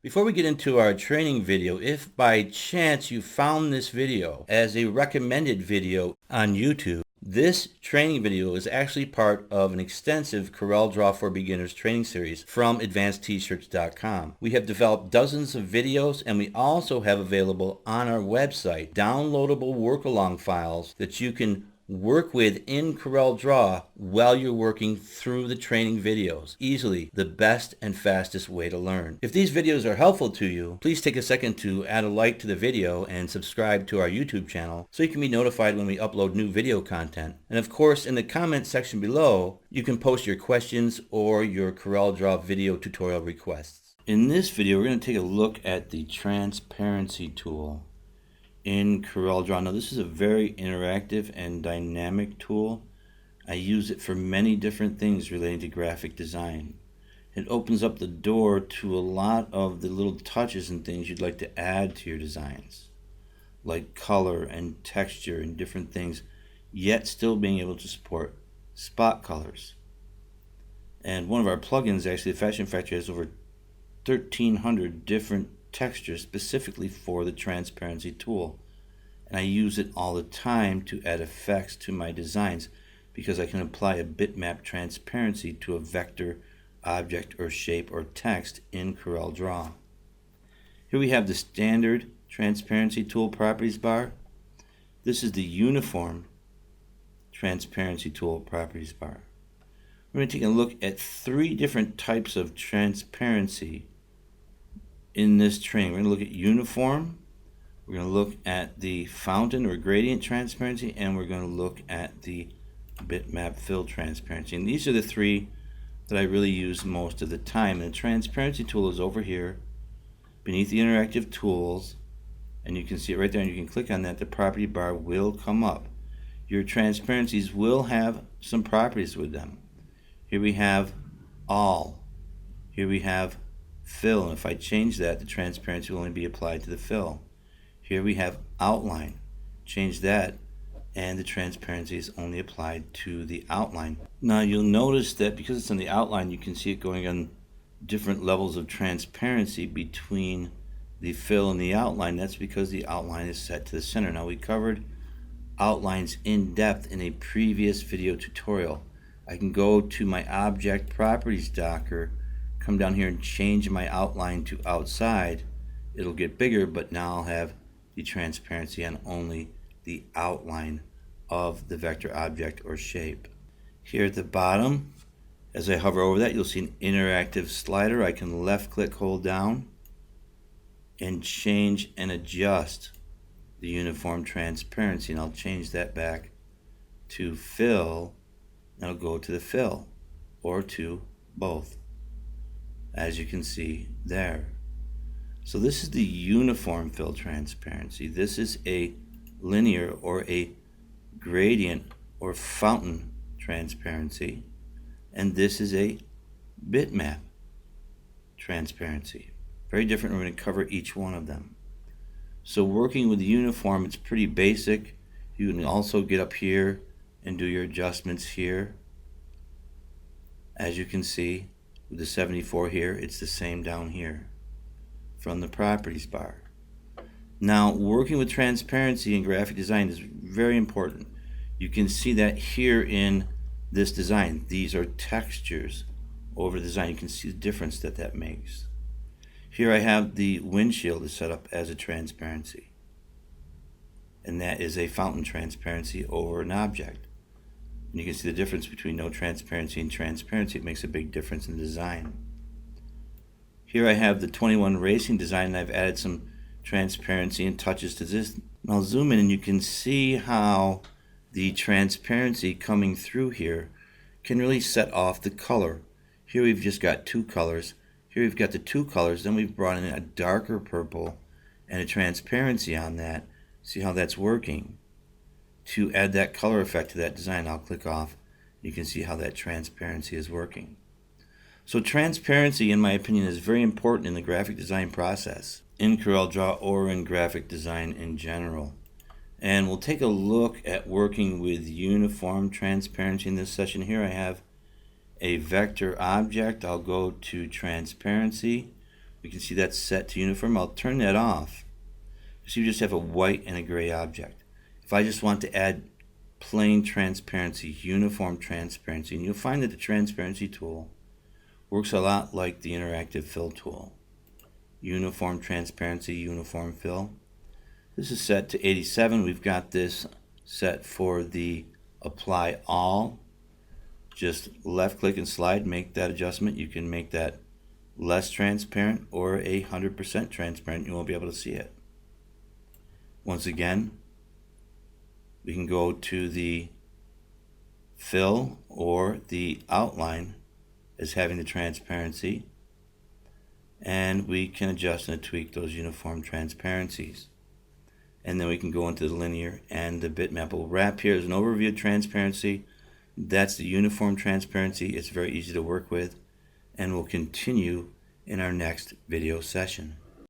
Before we get into our training video, if by chance you found this video as a recommended video on YouTube, this training video is actually part of an extensive CorelDRAW for Beginners training series from AdvancedTshirts.com. We have developed dozens of videos, and we also have available on our website downloadable work-along files that you can work with in CorelDRAW while you're working through the training videos. Easily the best and fastest way to learn. If these videos are helpful to you, please take a second to add a like to the video and subscribe to our YouTube channel so you can be notified when we upload new video content. And of course, in the comment section below, you can post your questions or your CorelDRAW video tutorial requests. In this video, we're going to take a look at the transparency tool in CorelDRAW. Now, this is a very interactive and dynamic tool. I use it for many different things relating to graphic design. It opens up the door to a lot of the little touches and things you'd like to add to your designs, like color and texture and different things, yet still being able to support spot colors. And one of our plugins, actually, the Fashion Factory, has over 1,300 different textures specifically for the transparency tool, and I use it all the time to add effects to my designs because I can apply a bitmap transparency to a vector, object, or shape or text in CorelDRAW. Here we have the standard transparency tool properties bar. This is the uniform transparency tool properties bar. We're going to take a look at 3 different types of transparency in this training. We're going to look at uniform, we're going to look at the fountain or gradient transparency, and we're going to look at the bitmap fill transparency. And these are the 3 that I really use most of the time. And the transparency tool is over here beneath the interactive tools, and you can see it right there, and you can click on that. The property bar will come up. Your transparencies will have some properties with them. Here we have all. Here we have fill, and if I change that, the transparency will only be applied to the fill. Here we have outline. Change that, and the transparency is only applied to the outline. Now you'll notice that because it's on the outline, you can see it going on different levels of transparency between the fill and the outline. That's because the outline is set to the center. Now, we covered outlines in depth in a previous video tutorial. I can go to my object properties docker, come down here and change my outline to outside. It'll get bigger, but now I'll have the transparency on only the outline of the vector, object, or shape. Here at the bottom, as I hover over that, you'll see an interactive slider. I can left click, hold down, and change and adjust the uniform transparency, and I'll change that back to fill, and I'll go to the fill or to both, as you can see there. So this is the uniform fill transparency. This is a linear or a gradient or fountain transparency, and this is a bitmap transparency. Very different. We're going to cover each one of them. So working with the uniform, it's pretty basic. You can also get up here and do your adjustments here. As you can see, with the 74 here, it's the same down here from the properties bar. Now, working with transparency in graphic design is very important. You can see that here in this design. These are textures over the design. You can see the difference that that makes. Here I have the windshield is set up as a transparency, and that is a fountain transparency over an object. And you can see the difference between no transparency and transparency. It makes a big difference in the design. Here I have the 21 racing design, and I've added some transparency and touches to this. And I'll zoom in, and you can see how the transparency coming through here can really set off the color. Here we've just got 2 colors. Here we've got the 2 colors, then we've brought in a darker purple and a transparency on that. See how that's working? To add that color effect to that design, I'll click off. You can see how that transparency is working. So transparency, in my opinion, is very important in the graphic design process, in CorelDRAW or in graphic design in general. And we'll take a look at working with uniform transparency in this session. Here I have a vector object. I'll go to transparency. We can see that's set to uniform. I'll turn that off. So you just have a white and a gray object. If I just want to add plain transparency, uniform transparency, and you'll find that the transparency tool works a lot like the interactive fill tool. Uniform transparency, uniform fill. This is set to 87. We've got this set for the apply all. Just left click and slide, make that adjustment. You can make that less transparent or 100% transparent. You won't be able to see it. Once again, we can go to the fill or the outline as having the transparency, and we can adjust and tweak those uniform transparencies. And then we can go into the linear and the bitmap. We'll wrap here as an overview of transparency. That's the uniform transparency. It's very easy to work with, and we'll continue in our next video session.